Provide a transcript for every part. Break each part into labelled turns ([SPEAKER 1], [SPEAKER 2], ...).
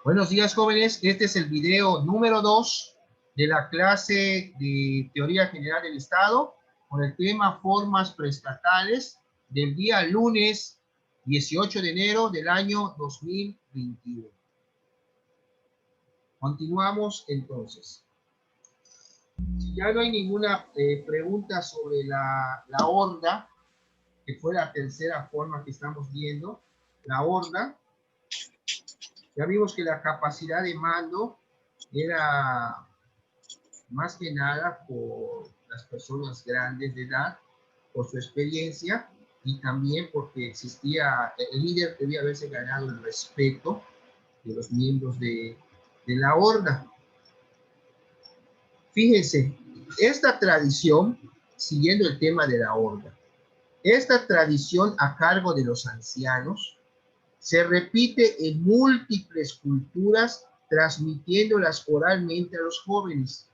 [SPEAKER 1] Buenos días, jóvenes. Este es el video número 2 de la clase de Teoría General del Estado con el tema Formas Preestatales del día lunes 18 de enero del año 2021. Continuamos entonces. Si ya no hay ninguna pregunta sobre la horda, que fue la tercera forma que estamos viendo, la horda. Ya vimos que la capacidad de mando era más que nada por las personas grandes de edad, por su experiencia y también porque existía, el líder debía haberse ganado el respeto de los miembros de la horda. Fíjense, esta tradición, siguiendo el tema de la horda, esta tradición a cargo de los ancianos se repite en múltiples culturas, transmitiéndolas oralmente a los jóvenes,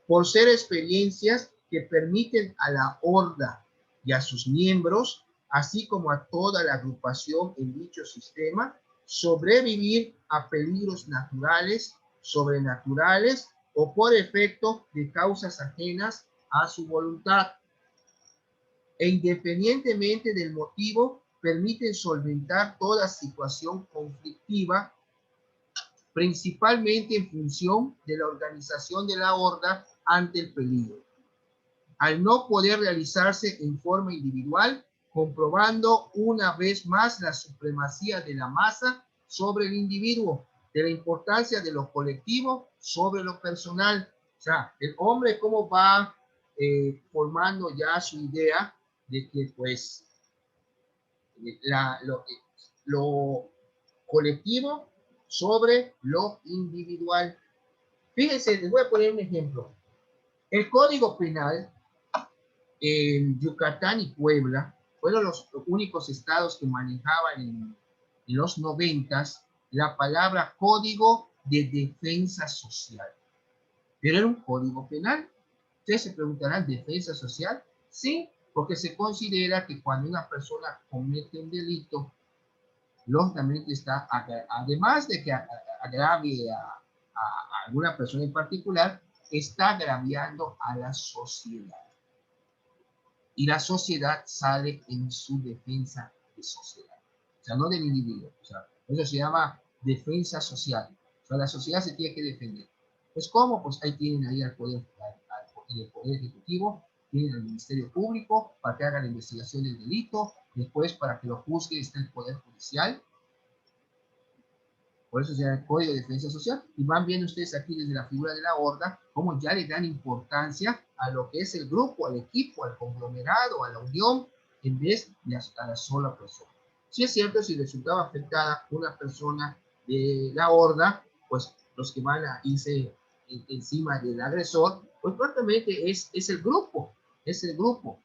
[SPEAKER 1] por ser experiencias que permiten a la horda y a sus miembros, así como a toda la agrupación en dicho sistema, sobrevivir a peligros naturales, sobrenaturales o por efecto de causas ajenas a su voluntad. E independientemente del motivo, permiten solventar toda situación conflictiva, principalmente en función de la organización de la horda ante el peligro, al no poder realizarse en forma individual, comprobando una vez más la supremacía de la masa sobre el individuo, de la importancia de lo colectivo sobre lo personal. O sea, el hombre cómo va formando ya su idea de que pues lo colectivo sobre lo individual. Fíjense, les voy a poner un ejemplo. El Código Penal en Yucatán y Puebla fueron los únicos estados que manejaban en los 90s la palabra Código de Defensa Social. Pero era un código penal. Ustedes se preguntarán, ¿defensa social? Sí, porque se considera que cuando una persona comete un delito, lógicamente está, además de que agravie a alguna persona en particular, está agraviando a la sociedad. Y la sociedad sale en su defensa de sociedad. O sea, no del individuo. O sea, eso se llama defensa social. O sea, la sociedad se tiene que defender. Pues, ¿cómo? Pues ahí tienen ahí al poder, el poder ejecutivo, tienen al Ministerio Público para que haga la investigación del delito, después para que lo juzgue está el Poder Judicial. Por eso se llama el Código de Defensa Social. Y van viendo ustedes aquí desde la figura de la horda, cómo ya le dan importancia a lo que es el grupo, al equipo, al conglomerado, a la unión, en vez de a la sola persona. Sí es cierto, si resultaba afectada una persona de la horda, pues los que van a irse encima del agresor, pues prácticamente es el grupo, es el grupo.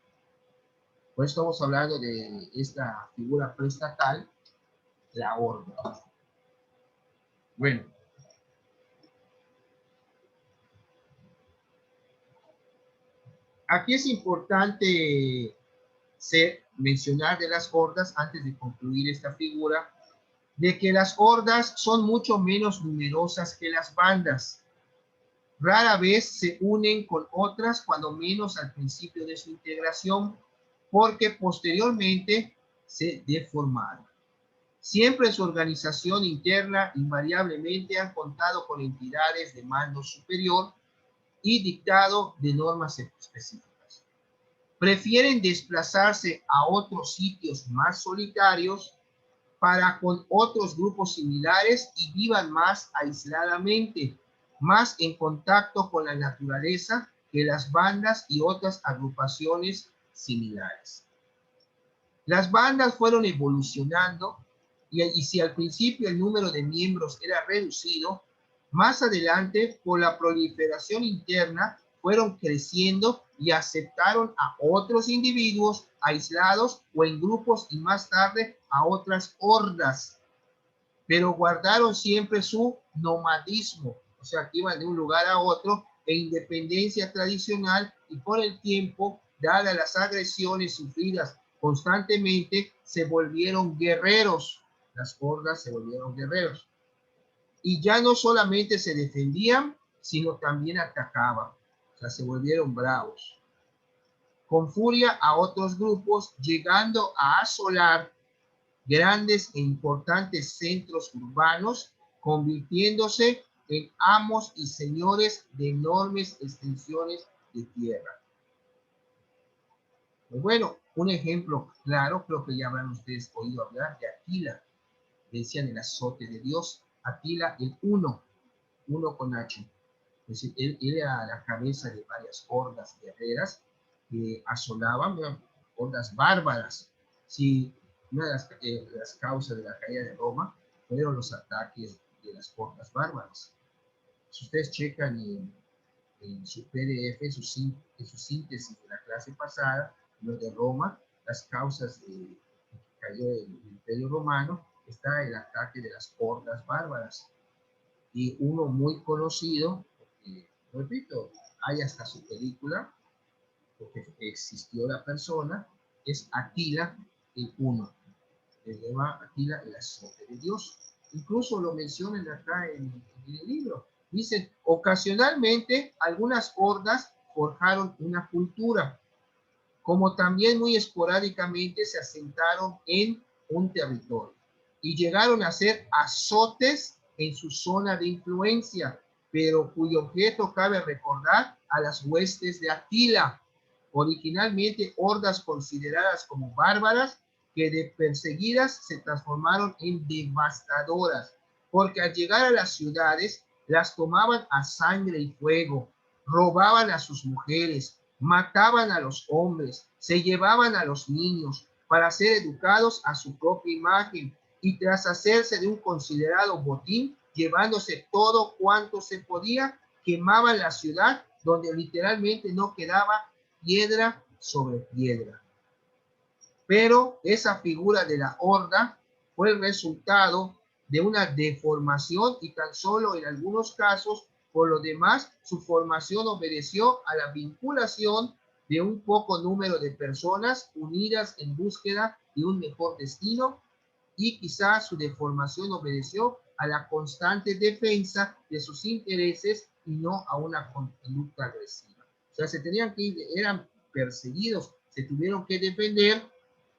[SPEAKER 1] Por eso estamos hablando de esta figura preestatal, la horda. Bueno. Aquí es importante mencionar de las hordas, antes de concluir esta figura, de que las hordas son mucho menos numerosas que las bandas. Rara vez se unen con otras, cuando menos al principio de su integración, porque posteriormente se deformaron. Siempre en su organización interna, invariablemente han contado con entidades de mando superior y dictado de normas específicas. Prefieren desplazarse a otros sitios más solitarios para con otros grupos similares y vivan más aisladamente, más en contacto con la naturaleza que las bandas y otras agrupaciones similares. Las bandas fueron evolucionando y si al principio el número de miembros era reducido, más adelante, por la proliferación interna, fueron creciendo y aceptaron a otros individuos aislados o en grupos y más tarde a otras hordas, pero guardaron siempre su nomadismo, o sea, que iban de un lugar a otro, e independencia tradicional, y por el tiempo, dadas las agresiones sufridas constantemente, se volvieron guerreros. Las hordas se volvieron guerreros. Y ya no solamente se defendían, sino también atacaban. O sea, se volvieron bravos. Con furia a otros grupos, llegando a asolar grandes e importantes centros urbanos, convirtiéndose en amos y señores de enormes extensiones de tierra. Pues bueno, un ejemplo claro, creo que ya habrán ustedes oído hablar de Atila, decían el azote de Dios, Atila el Uno con H. Es decir, él era la cabeza de varias hordas guerreras que asolaban, hordas bárbaras. Sí, una de las causas de la caída de Roma fueron los ataques de las hordas bárbaras. Si ustedes checan en su PDF, en su síntesis de la clase pasada, lo de Roma, las causas de que cayó el Imperio Romano, está el ataque de las hordas bárbaras. Y uno muy conocido, porque, repito, hay hasta su película, porque existió la persona, es Atila el Uno. Se llama Atila el azote de Dios. Incluso lo mencionan acá en el libro. Dicen, ocasionalmente algunas hordas forjaron una cultura, como también muy esporádicamente se asentaron en un territorio y llegaron a ser azotes en su zona de influencia, pero cuyo objeto cabe recordar a las huestes de Atila, originalmente hordas consideradas como bárbaras, que de perseguidas se transformaron en devastadoras, porque al llegar a las ciudades las tomaban a sangre y fuego, robaban a sus mujeres, mataban a los hombres, se llevaban a los niños para ser educados a su propia imagen y tras hacerse de un considerado botín, llevándose todo cuanto se podía, quemaban la ciudad donde literalmente no quedaba piedra sobre piedra. Pero esa figura de la horda fue el resultado de una deformación y tan solo en algunos casos, por lo demás, su formación obedeció a la vinculación de un poco número de personas unidas en búsqueda de un mejor destino y quizás su deformación obedeció a la constante defensa de sus intereses y no a una conducta agresiva. O sea, se tenían que ir, eran perseguidos, se tuvieron que defender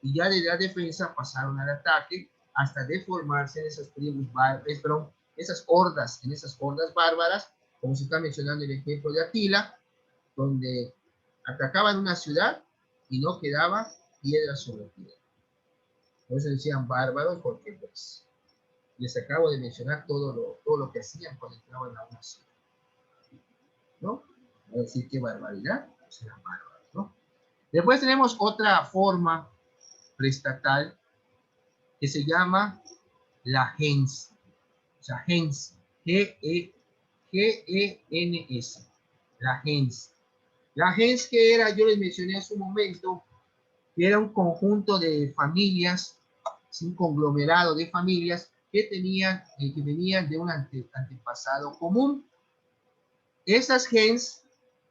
[SPEAKER 1] y ya de la defensa pasaron al ataque hasta deformarse en esas tribus bárbaras, en esas hordas bárbaras, como se está mencionando el ejemplo de Atila, donde atacaban una ciudad y no quedaba piedra sobre piedra. Por eso decían bárbaros, porque pues, les acabo de mencionar todo lo que hacían cuando entraban a una ciudad, ¿no? Es decir, qué barbaridad, pues eran bárbaros, ¿no? Después tenemos otra forma preestatal que se llama la gens, o sea, gens, G-E-N-S, la gens. La gens que era, yo les mencioné en su momento, que era un conjunto de familias, un conglomerado de familias que venían de un antepasado común. Esas gens,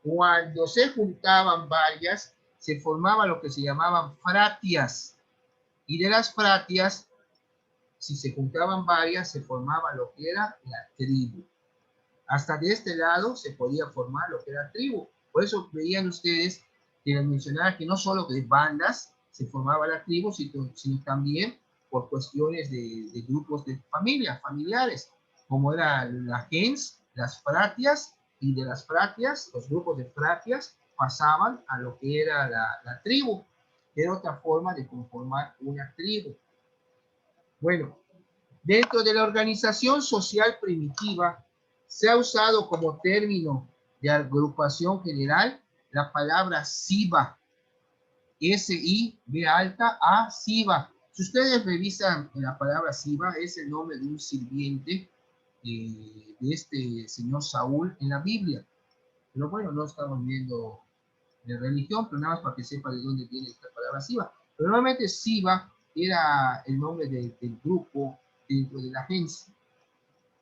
[SPEAKER 1] cuando se juntaban varias, se formaba lo que se llamaban fratias. Y de las fratias, si se juntaban varias, se formaba lo que era la tribu. Hasta de este lado se podía formar lo que era tribu. Por eso veían ustedes que les mencionaba que no solo de bandas se formaba la tribu, sino también por cuestiones de grupos de familiares, como era la gens, las fratias, y de las fratias, los grupos de fratias, pasaban a lo que era la tribu, que era otra forma de conformar una tribu. Bueno, dentro de la organización social primitiva, se ha usado como término de agrupación general la palabra Siva, S-I-B alta A, Siva. Si ustedes revisan la palabra Siva, es el nombre de un sirviente de este señor Saúl en la Biblia. Pero bueno, no estamos viendo de religión, pero nada más para que sepa de dónde viene esta palabra Siva. Pero normalmente Siva era el nombre del grupo dentro de la agencia.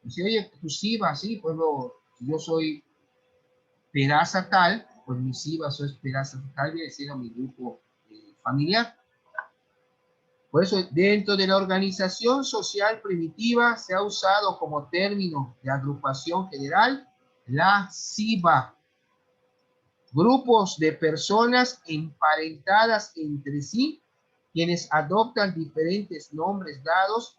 [SPEAKER 1] Dice, oye, tú Siva, sí, pues yo soy Peraza tal, pues mi Siva soy Peraza tal, y ese era mi grupo familiar. Por eso, dentro de la organización social primitiva se ha usado como término de agrupación general la SIVA. Grupos de personas emparentadas entre sí, quienes adoptan diferentes nombres dados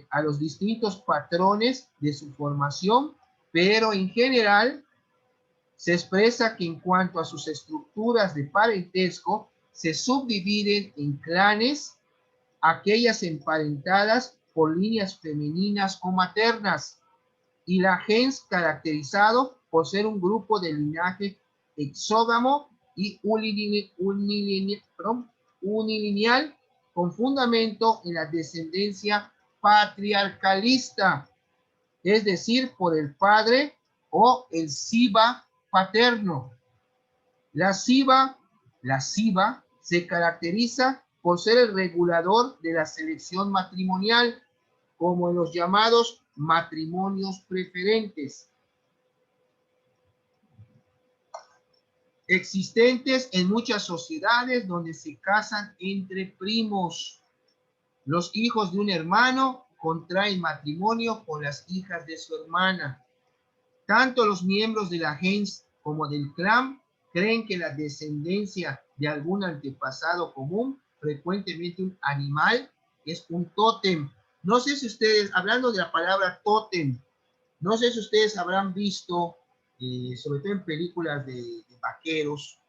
[SPEAKER 1] a los distintos patrones de su formación, pero en general se expresa que en cuanto a sus estructuras de parentesco, se subdividen en clanes, aquellas emparentadas por líneas femeninas o maternas, y la gens caracterizado por ser un grupo de linaje exógamo y unilineal con fundamento en la descendencia patriarcalista, es decir, por el padre o el SIVA paterno. La SIVA se caracteriza por ser el regulador de la selección matrimonial, como en los llamados matrimonios preferentes, existentes en muchas sociedades donde se casan entre primos. Los hijos de un hermano contraen matrimonio con las hijas de su hermana. Tanto los miembros de la gens como del clan creen que la descendencia de algún antepasado común, frecuentemente un animal, es un tótem. No sé si ustedes, hablando de la palabra tótem, no sé si ustedes habrán visto, sobre todo en películas de vaqueros,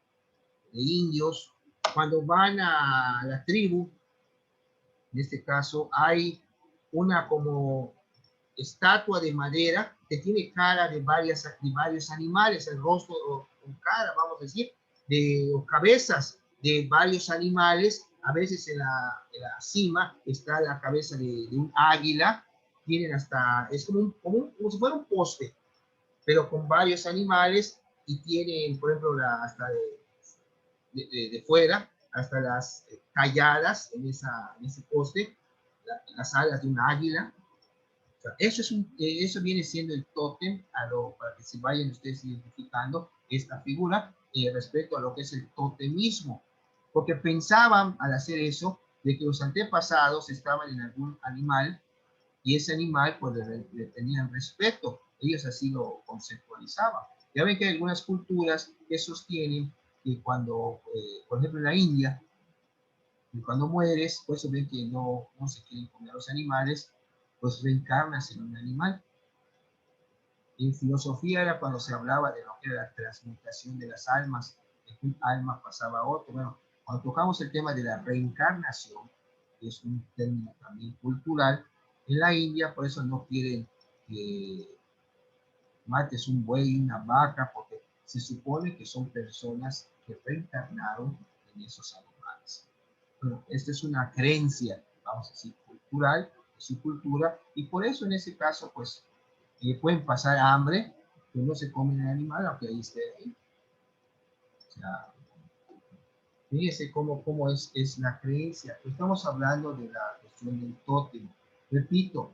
[SPEAKER 1] de indios, cuando van a la tribu, en este caso, hay una como estatua de madera que tiene cara de varios animales, el rostro con cara, vamos a decir, o cabezas de varios animales. A veces en la cima está la cabeza de un águila, tienen hasta, es como si fuera un poste, pero con varios animales, y tienen, por ejemplo, hasta de fuera, hasta las calladas en ese poste, las alas de un águila. O sea, eso viene siendo el tótem, para que se vayan ustedes identificando esta figura respecto a lo que es el totemismo. Porque pensaban al hacer eso de que los antepasados estaban en algún animal y ese animal pues le tenían respeto. Ellos así lo conceptualizaban. Ya ven que hay algunas culturas que sostienen que cuando, por ejemplo en la India, y cuando mueres, pues ven que no se quieren comer a los animales, pues reencarnas en un animal. En filosofía era cuando se hablaba de lo que era la transmutación de las almas, de que un alma pasaba a otro. Bueno, cuando tocamos el tema de la reencarnación, que es un término también cultural, en la India por eso no quieren que mates un buey, una vaca, porque se supone que son personas que reencarnaron en esos animales. Bueno, esta es una creencia, vamos a decir, cultural, de su cultura, y por eso en ese caso, pues, pueden pasar hambre, que no se comen el animal, aunque ahí esté ahí. O sea, fíjense cómo es la creencia. Estamos hablando de la cuestión del tótem. Repito,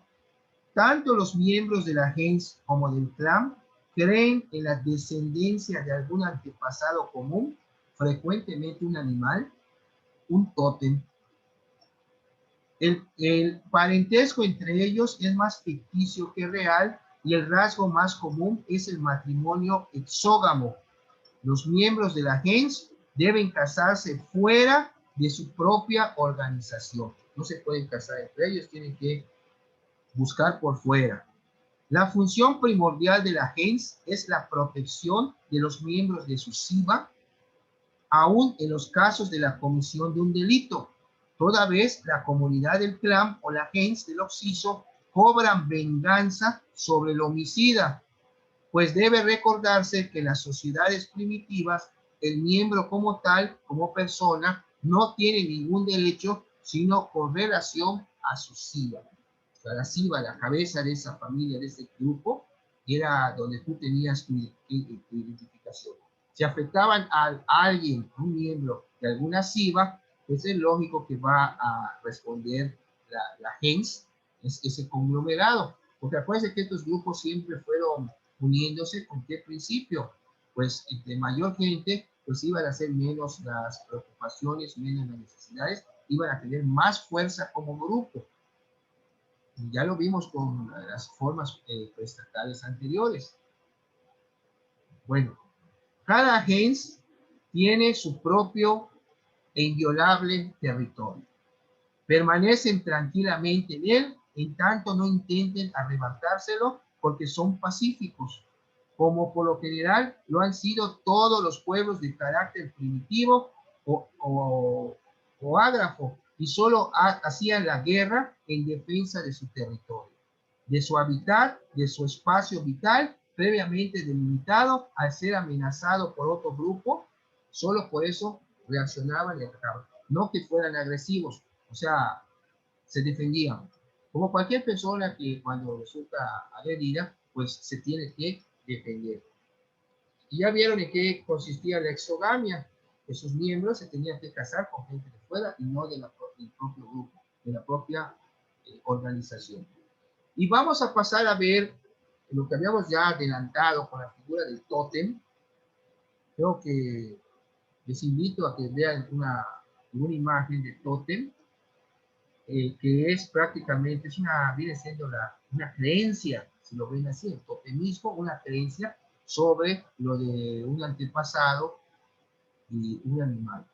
[SPEAKER 1] tanto los miembros de la gens como del clan creen en la descendencia de algún antepasado común, frecuentemente un animal, un tótem. El parentesco entre ellos es más ficticio que real, y el rasgo más común es el matrimonio exógamo. Los miembros de la gens deben casarse fuera de su propia organización. No se pueden casar entre ellos, tienen que buscar por fuera. La función primordial de la gens es la protección de los miembros de su SIVA, aún en los casos de la comisión de un delito. Toda vez la comunidad del clan o la gens del occiso cobran venganza sobre el homicida, pues debe recordarse que en las sociedades primitivas el miembro como tal, como persona, no tiene ningún derecho sino con relación a su SIVA. O sea, la SIVA, la cabeza de esa familia, de ese grupo, era donde tú tenías tu identificación. Si afectaban a alguien, un miembro de alguna SIVA, pues es lógico que va a responder la gens, ese conglomerado. Porque acuérdense que estos grupos siempre fueron uniéndose con qué principio. Pues entre mayor gente, pues iban a ser menos las preocupaciones, menos las necesidades, iban a tener más fuerza como grupo. Y ya lo vimos con las formas preestatales anteriores. Bueno, cada gens tiene su propio e inviolable territorio. Permanecen tranquilamente en él, en tanto no intenten arrebatárselo, porque son pacíficos, como por lo general lo han sido todos los pueblos de carácter primitivo o ágrafo, y solo hacían la guerra en defensa de su territorio, de su hábitat, de su espacio vital, previamente delimitado al ser amenazado por otro grupo. Solo por eso reaccionaban y atacaban. No que fueran agresivos, o sea, se defendían. Como cualquier persona que cuando resulta agredida, pues se tiene que defender. Y ya vieron en qué consistía la exogamia, que sus miembros se tenían que casar con gente de fuera y no del propio grupo, de la propia organización. Y vamos a pasar a ver lo que habíamos ya adelantado con la figura del tótem. Creo que les invito a que vean una imagen de tótem, que es prácticamente, viene siendo una creencia, si lo ven así, el totemismo, una creencia sobre lo de un antepasado y un animal.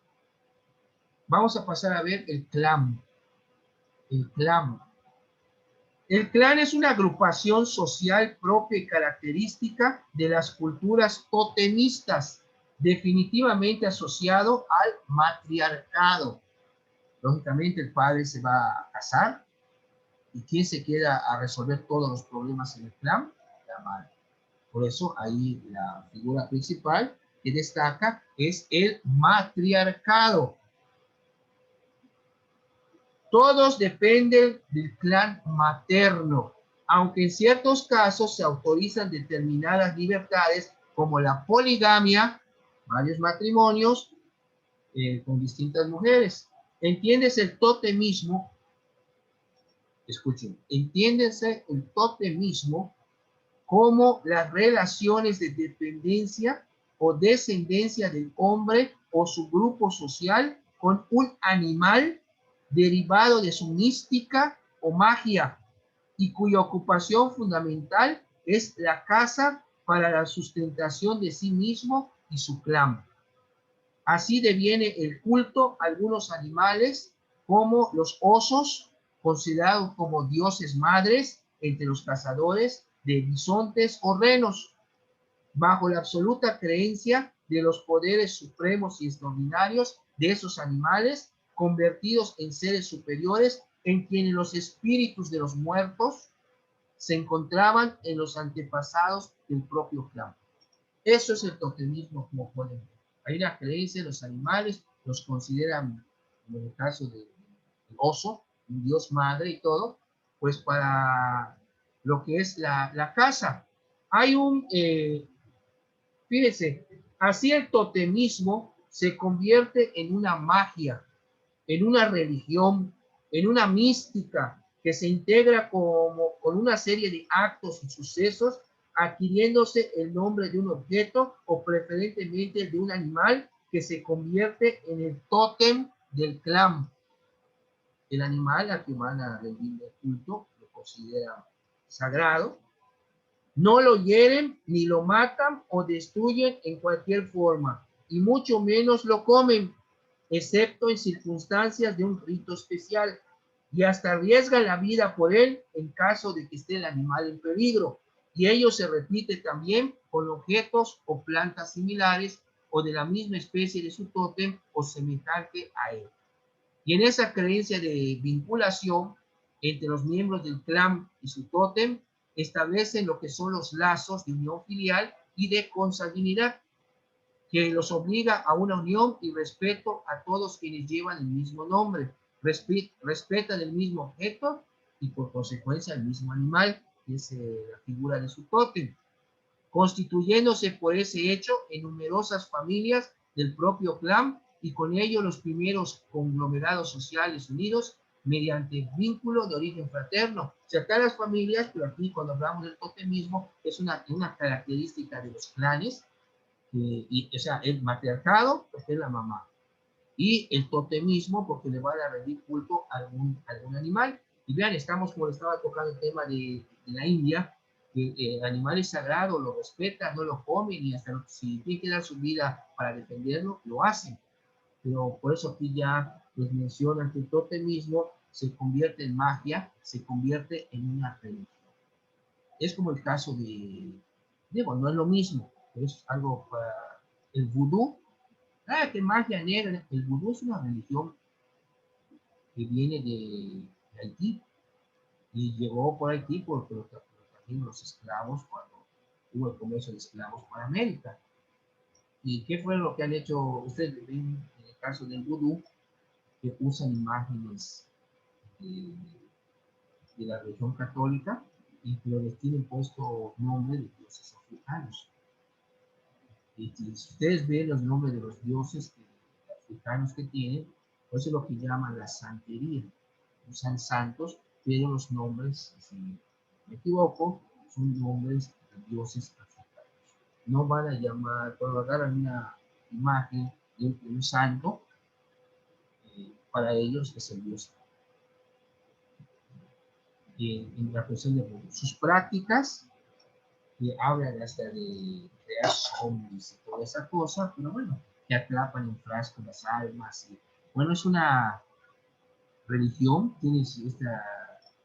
[SPEAKER 1] Vamos a pasar a ver el clan. El clan. El clan es una agrupación social propia y característica de las culturas totemistas, definitivamente asociado al matriarcado. Lógicamente el padre se va a casar, y ¿quién se queda a resolver todos los problemas en el clan? La madre. Por eso ahí la figura principal que destaca es el matriarcado. Todos dependen del clan materno, aunque en ciertos casos se autorizan determinadas libertades como la poligamia, varios matrimonios con distintas mujeres. Entiéndese el totemismo, escuchen, entiéndese el totemismo como las relaciones de dependencia o descendencia del hombre o su grupo social con un animal derivado de su mística o magia, y cuya ocupación fundamental es la caza para la sustentación de sí mismo y su clan. Así deviene el culto a algunos animales, como los osos, considerados como dioses madres entre los cazadores de bisontes o renos, bajo la absoluta creencia de los poderes supremos y extraordinarios de esos animales, convertidos en seres superiores, en quienes los espíritus de los muertos se encontraban en los antepasados del propio clan. Eso es el totemismo, como pueden ver. Hay la creencia de los animales, los consideran, en el caso del oso, un dios madre y todo, pues para lo que es la caza. Hay fíjense, así el totemismo se convierte en una magia, en una religión, en una mística que se integra con una serie de actos y sucesos, adquiriéndose el nombre de un objeto o preferentemente el de un animal que se convierte en el tótem del clan. El animal al que van a rendirle culto lo consideran sagrado. No lo hieren, ni lo matan o destruyen en cualquier forma, y mucho menos lo comen, excepto en circunstancias de un rito especial, y hasta arriesgan la vida por él en caso de que esté el animal en peligro. Y ello se repite también con objetos o plantas similares o de la misma especie de su tótem o semejante a él. Y en esa creencia de vinculación entre los miembros del clan y su tótem, establecen lo que son los lazos de unión filial y de consanguinidad, que los obliga a una unión y respeto a todos quienes llevan el mismo nombre, respetan el mismo objeto y por consecuencia el mismo animal, que es la figura de su tótem, constituyéndose por ese hecho en numerosas familias del propio clan y con ello los primeros conglomerados sociales unidos mediante vínculo de origen fraterno. O sea, acá las familias, pero aquí cuando hablamos del totemismo, es una característica de los clanes, o sea, el matriarcado, pues es la mamá. Y el totemismo, porque le van a rendir culto a algún animal. Y vean, estamos, como estaba tocando el tema de la India, que el animal es sagrado, lo respetan, no lo comen, y hasta si tiene que dar su vida para defenderlo, lo hacen. Pero por eso aquí ya les mencionan que el totemismo se convierte en magia, se convierte en una religión. Es como el caso bueno, no es lo mismo, pero es algo para el vudú. Que magia negra. El vudú es una religión que viene de Haití y llegó por Haití porque lo trajeron los esclavos cuando hubo el comercio de esclavos para América. ¿Y qué fue lo que han hecho? Ustedes ven en el caso del vudú, que usan imágenes de, de la religión católica y que les tienen puesto nombre de dioses africanos. Y si ustedes ven los nombres de los dioses africanos que tienen, pues es lo que llaman la santería. Usan santos, pero los nombres, si me equivoco, son nombres de dioses africanos. No van a llamar, cuando agarran una imagen de un santo, para ellos es el dios. En la cuestión de sus prácticas, que hablan hasta de crear zombies y toda esa cosa, pero bueno, que atrapan en frasco las almas. Y, bueno, es una religión, tiene esta,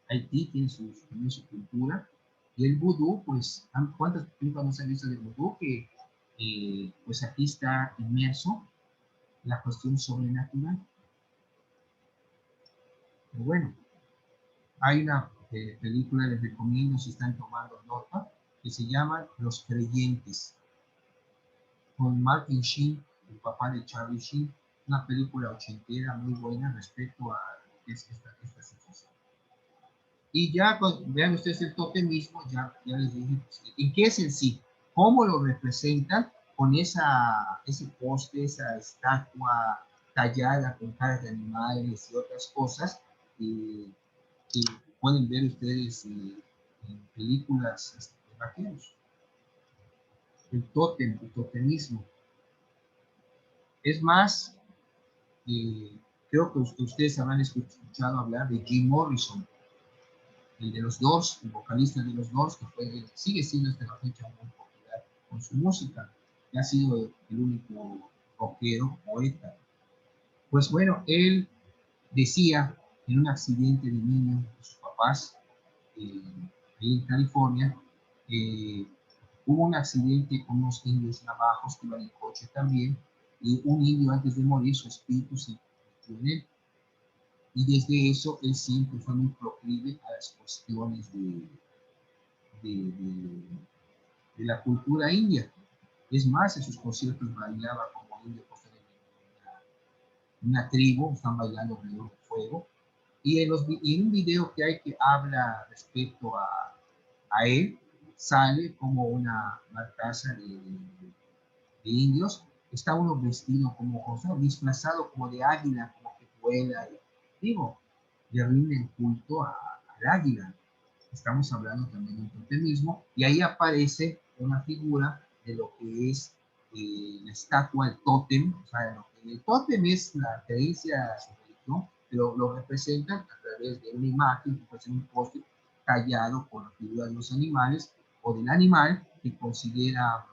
[SPEAKER 1] Haití tiene su cultura, y el vudú, pues, ¿cuántas películas no se han visto de vudú? Que, pues aquí está inmerso la cuestión sobrenatural. Pero bueno, hay una película, les recomiendo si están tomando nota, que se llama Los Creyentes, con Martin Sheen, el papá de Charlie Sheen, una película ochentera muy buena respecto a esta situación. Y ya, vean ustedes el totemismo, ya les dije, pues, ¿en qué es en sí? ¿Cómo lo representan con ese poste, esa estatua tallada con caras de animales y otras cosas que pueden ver ustedes en películas de vaqueros? El tótem, el totemismo. Es más, creo que ustedes habrán escuchado hablar de Jim Morrison, el de los Doors, el vocalista de los Doors, que sigue siendo hasta la fecha muy popular con su música, que ha sido el único rockero, poeta. Pues bueno, él decía en un accidente de niño de sus papás, ahí en California, hubo un accidente con unos indios navajos que iban en coche también, y un indio antes de morir, su espíritu se metió en él. Y desde eso él siempre fue muy proclive a las cuestiones de, de, de la cultura india. Es más, en sus conciertos bailaba como indio, una tribu, están bailando alrededor del fuego. Y en un video que hay que habla respecto a él, sale como una barcaza de indios, está uno vestido como, o sea, disfrazado como de águila, como que vuela, digo, le rinden culto al águila. Estamos hablando también de un totemismo, y ahí aparece una figura de lo que es la estatua, el tótem. O sea, el tótem es la creencia a su religión, pero lo representan a través de una imagen, que puede ser un poste tallado con la figura de los animales o del animal que considera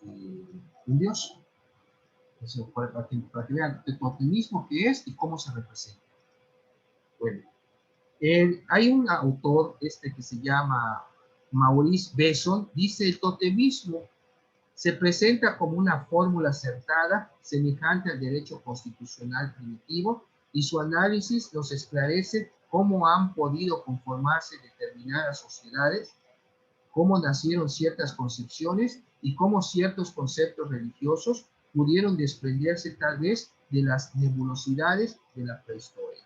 [SPEAKER 1] un dios. Eso, para que vean el totemismo que es y cómo se representa. Bueno, hay un autor que se llama Maurice Besson, dice: el totemismo se presenta como una fórmula acertada, semejante al derecho constitucional primitivo, y su análisis nos esclarece cómo han podido conformarse determinadas sociedades, cómo nacieron ciertas concepciones y cómo ciertos conceptos religiosos pudieron desprenderse tal vez de las nebulosidades de la prehistoria.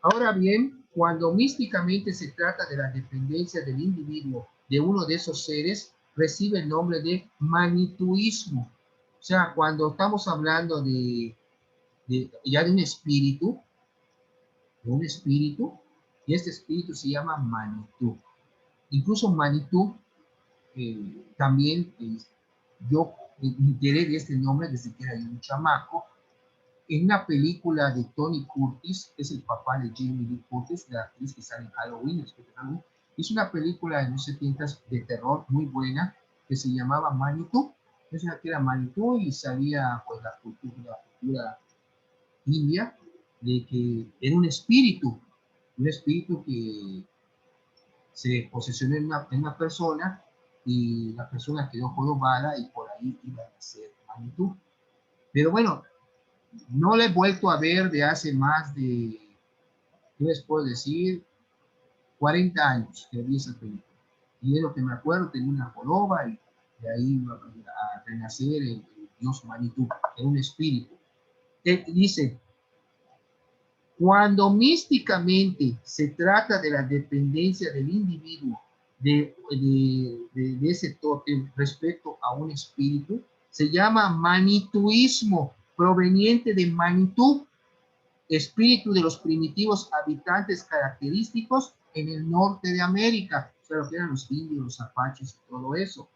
[SPEAKER 1] Ahora bien, cuando místicamente se trata de la dependencia del individuo de uno de esos seres, recibe el nombre de manituismo. O sea, cuando estamos hablando ya de un espíritu, y este espíritu se llama Manitou. Incluso Manitou también, yo me enteré de este nombre desde que era yo un chamaco, en una película de Tony Curtis, que es el papá de Jamie Lee Curtis, la actriz que sale en Halloween, es una película de los 70 de terror muy buena, que se llamaba Manitou. Es una que era Manitou y salía pues la cultura india, de que era un espíritu que se posesionó en una persona y la persona quedó jorobada y por ahí iba a ser Manitou. Pero bueno, no la he vuelto a ver de hace más de, ¿qué les puedo decir? 40 años que vi esa película. Y de lo que me acuerdo, tenía una joroba y de ahí iba a renacer el dios Manitou, era un espíritu. Él dice, cuando místicamente se trata de la dependencia del individuo de ese tótem respecto a un espíritu, se llama manituismo, proveniente de Manitou, espíritu de los primitivos habitantes característicos en el norte de América, o sea, lo que eran los indios, los apaches y todo eso.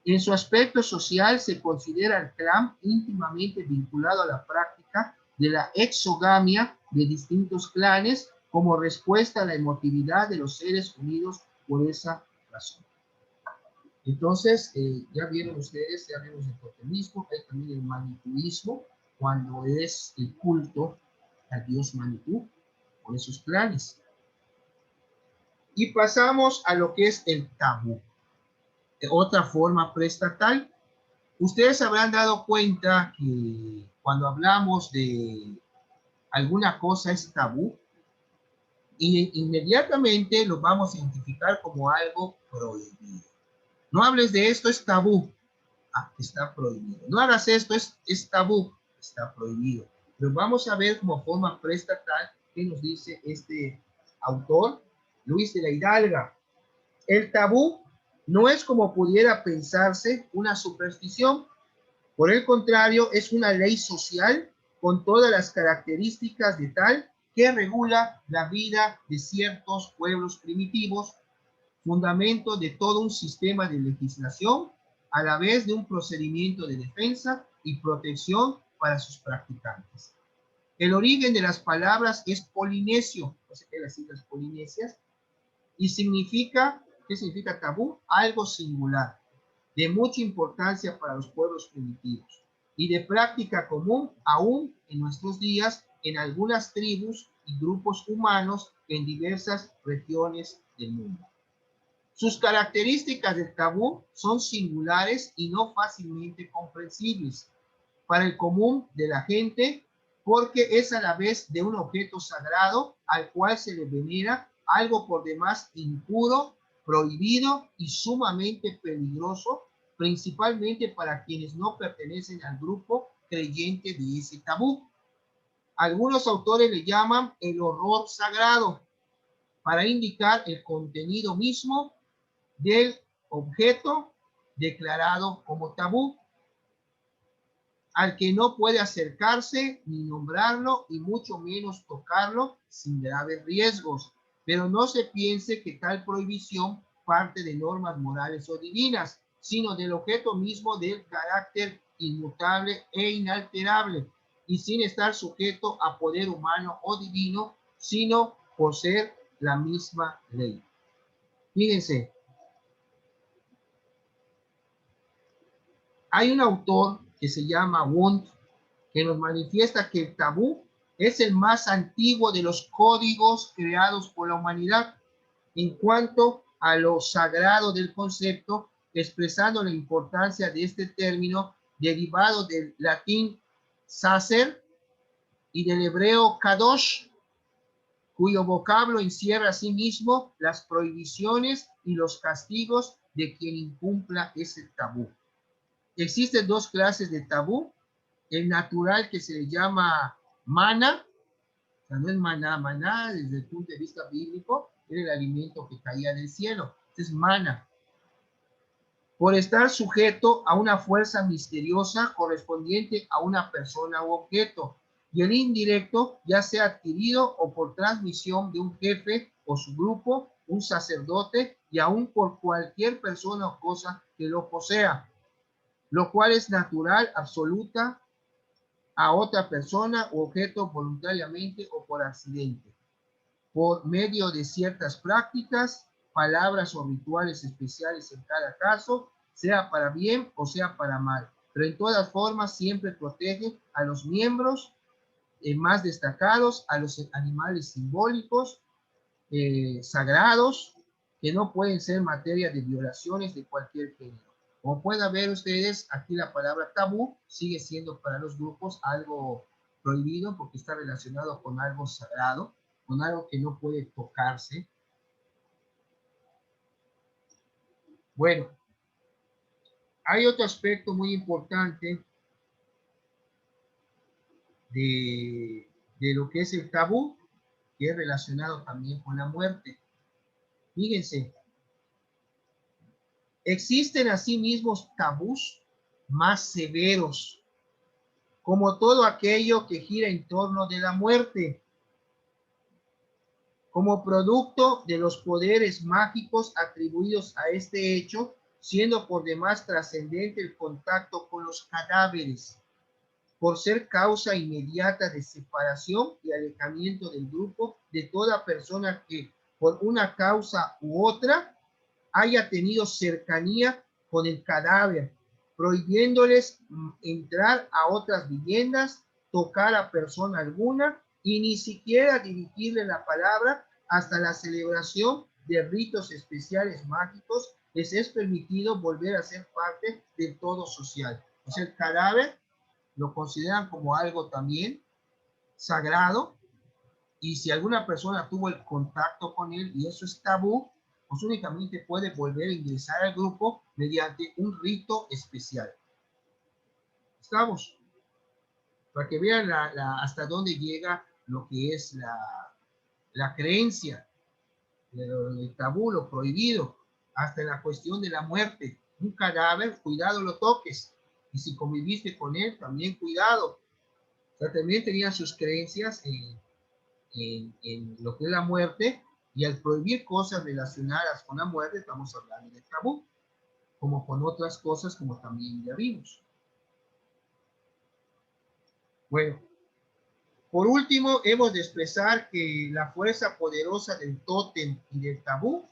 [SPEAKER 1] En su aspecto social se considera el clan íntimamente vinculado a la práctica de la exogamia de distintos clanes como respuesta a la emotividad de los seres unidos por esa razón. Entonces, ya vieron ustedes, ya vemos el totemismo, hay también el manituismo, cuando es el culto al dios Manitou por esos clanes. Y pasamos a lo que es el tabú. Otra forma preestatal. Ustedes habrán dado cuenta que cuando hablamos de alguna cosa es tabú, y inmediatamente lo vamos a identificar como algo prohibido. No hables de esto, es tabú. Ah, está prohibido. No hagas esto, es tabú, está prohibido. Pero vamos a ver como forma preestatal qué nos dice este autor, Luis de la Hidalga. El tabú no es como pudiera pensarse una superstición. Por el contrario, es una ley social con todas las características de tal que regula la vida de ciertos pueblos primitivos, fundamento de todo un sistema de legislación, a la vez de un procedimiento de defensa y protección para sus practicantes. El origen de las palabras es polinesio, o sea, las islas polinesias, y significa, ¿qué significa tabú? Algo singular, de mucha importancia para los pueblos primitivos y de práctica común aún en nuestros días en algunas tribus y grupos humanos en diversas regiones del mundo. Sus características del tabú son singulares y no fácilmente comprensibles para el común de la gente, porque es a la vez de un objeto sagrado al cual se le venera algo por demás impuro, prohibido y sumamente peligroso, principalmente para quienes no pertenecen al grupo creyente de ese tabú. Algunos autores le llaman el horror sagrado para indicar el contenido mismo del objeto declarado como tabú, al que no puede acercarse ni nombrarlo y mucho menos tocarlo sin graves riesgos. Pero no se piense que tal prohibición parte de normas morales o divinas, sino del objeto mismo del carácter inmutable e inalterable, y sin estar sujeto a poder humano o divino, sino por ser la misma ley. Fíjense, hay un autor que se llama Wundt que nos manifiesta que el tabú es el más antiguo de los códigos creados por la humanidad en cuanto a lo sagrado del concepto, expresando la importancia de este término derivado del latín sacer y del hebreo kadosh, cuyo vocablo encierra asimismo las prohibiciones y los castigos de quien incumpla ese tabú. Existen dos clases de tabú: el natural, que se le llama mana, o sea, no es maná, maná desde el punto de vista bíblico era el alimento que caía del cielo, es mana, por estar sujeto a una fuerza misteriosa correspondiente a una persona u objeto, y el indirecto, ya sea adquirido o por transmisión de un jefe o su grupo, un sacerdote, y aún por cualquier persona o cosa que lo posea. lo cual es natural, absoluta, a otra persona u objeto voluntariamente o por accidente, por medio de ciertas prácticas, palabras o rituales especiales en cada caso, sea para bien o sea para mal, pero en todas formas siempre protege a los miembros más destacados, a los animales simbólicos, sagrados, que no pueden ser materia de violaciones de cualquier género. Como pueden ver ustedes, aquí la palabra tabú sigue siendo para los grupos algo prohibido porque está relacionado con algo sagrado, con algo que no puede tocarse. Bueno, hay otro aspecto muy importante de lo que es el tabú, que es relacionado también con la muerte. Fíjense, existen asimismo tabús más severos, como todo aquello que gira en torno de la muerte, como producto de los poderes mágicos atribuidos a este hecho, siendo por demás trascendente el contacto con los cadáveres, por ser causa inmediata de separación y alejamiento del grupo de toda persona que, por una causa u otra, haya tenido cercanía con el cadáver, prohibiéndoles entrar a otras viviendas, tocar a persona alguna y ni siquiera dirigirle la palabra hasta la celebración de ritos especiales mágicos, les es permitido volver a ser parte del todo social. O sea, el cadáver lo consideran como algo también sagrado, y si alguna persona tuvo el contacto con él y eso es tabú, pues únicamente puede volver a ingresar al grupo mediante un rito especial. ¿Estamos? Para que vean hasta dónde llega lo que es la creencia, el tabú, lo prohibido, hasta la cuestión de la muerte. Un cadáver, cuidado lo toques. Y si conviviste con él, también cuidado. O sea, también tenían sus creencias en lo que es la muerte, y al prohibir cosas relacionadas con la muerte, estamos hablando de tabú, como con otras cosas, como también ya vimos. Bueno, por último, hemos de expresar que la fuerza poderosa del tótem y del tabú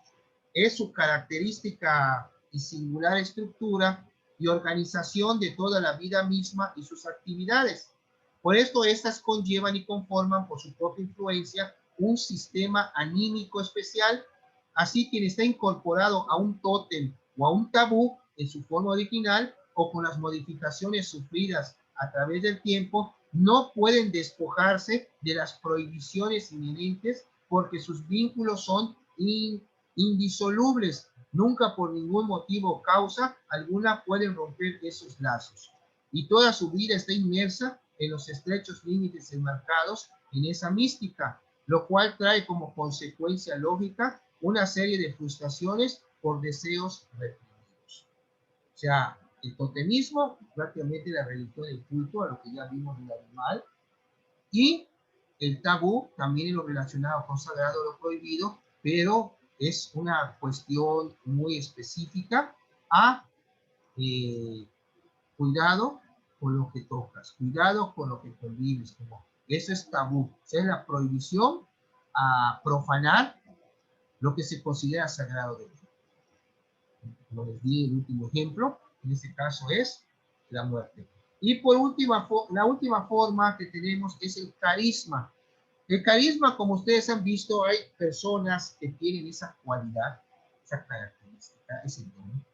[SPEAKER 1] es su característica y singular estructura y organización de toda la vida misma y sus actividades. Por esto, estas conllevan y conforman por su propia influencia un sistema anímico especial. Así, quien está incorporado a un tótem o a un tabú en su forma original o con las modificaciones sufridas a través del tiempo, no pueden despojarse de las prohibiciones inherentes porque sus vínculos son indisolubles. Nunca por ningún motivo o causa alguna pueden romper esos lazos. Y toda su vida está inmersa en los estrechos límites enmarcados en esa mística, lo cual trae como consecuencia lógica una serie de frustraciones por deseos reprimidos. O sea, el totemismo, prácticamente la religión del culto a lo que ya vimos del animal, y el tabú también es lo relacionado con sagrado, lo prohibido, pero es una cuestión muy específica a cuidado con lo que tocas, cuidado con lo que convives, como eso es tabú, o sea, es la prohibición a profanar lo que se considera sagrado de Dios. Como les di el último ejemplo, en este caso es la muerte. Y por última, la última forma que tenemos es el carisma. El carisma, como ustedes han visto, hay personas que tienen esa cualidad, esa característica, ese don,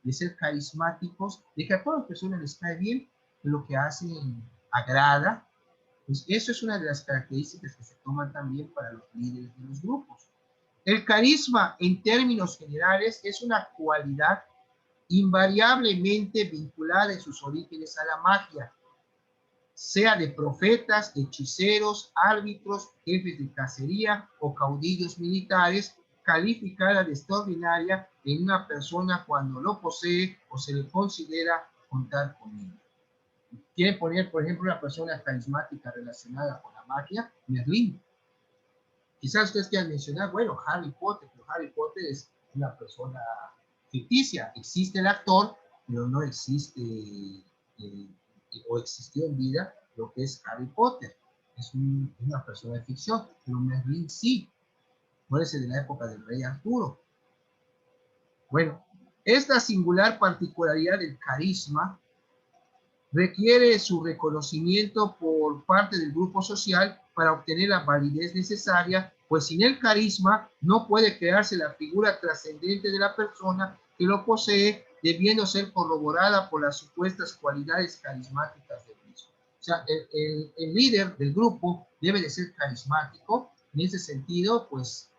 [SPEAKER 1] de ser carismáticos, de que a todas las personas les cae bien, que lo que hacen agrada. Pues eso es una de las características que se toman también para los líderes de los grupos. El carisma, en términos generales, es una cualidad invariablemente vinculada en sus orígenes a la magia, sea de profetas, hechiceros, árbitros, jefes de cacería o caudillos militares, calificada de extraordinaria en una persona cuando lo posee o se le considera contar con ella. Quieren poner, por ejemplo, una persona carismática relacionada con la magia, Merlín. Quizás ustedes quieran mencionar, bueno, Harry Potter, pero Harry Potter es una persona ficticia. Existe el actor, pero no existe o existió en vida lo que es Harry Potter. Es una persona de ficción, pero Merlín sí. Puede de la época del rey Arturo. Bueno, esta singular particularidad del carisma requiere su reconocimiento por parte del grupo social para obtener la validez necesaria, pues sin el carisma no puede crearse la figura trascendente de la persona que lo posee, debiendo ser corroborada por las supuestas cualidades carismáticas del mismo. O sea, el líder del grupo debe de ser carismático. En ese sentido, pues,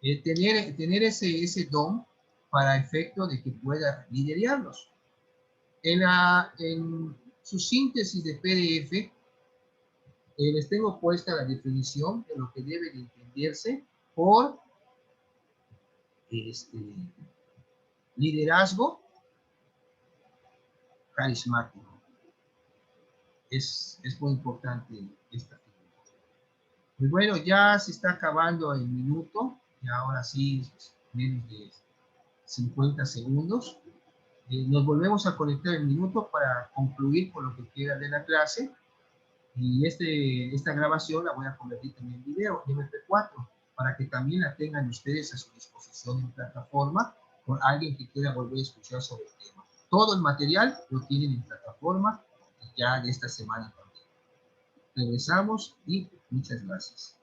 [SPEAKER 1] tener ese don para efecto de que pueda liderarlos. En su síntesis de PDF, les tengo puesta la definición de lo que debe de entenderse por liderazgo carismático. Es muy importante esta figura. Pues bueno, ya se está acabando el minuto, y ahora sí, menos de 50 segundos. Nos volvemos a conectar el minuto para concluir con lo que queda de la clase. Y esta grabación la voy a convertir también en video, MP4, para que también la tengan ustedes a su disposición en plataforma por alguien que quiera volver a escuchar sobre el tema. Todo el material lo tienen en plataforma ya de esta semana también. Regresamos y muchas gracias.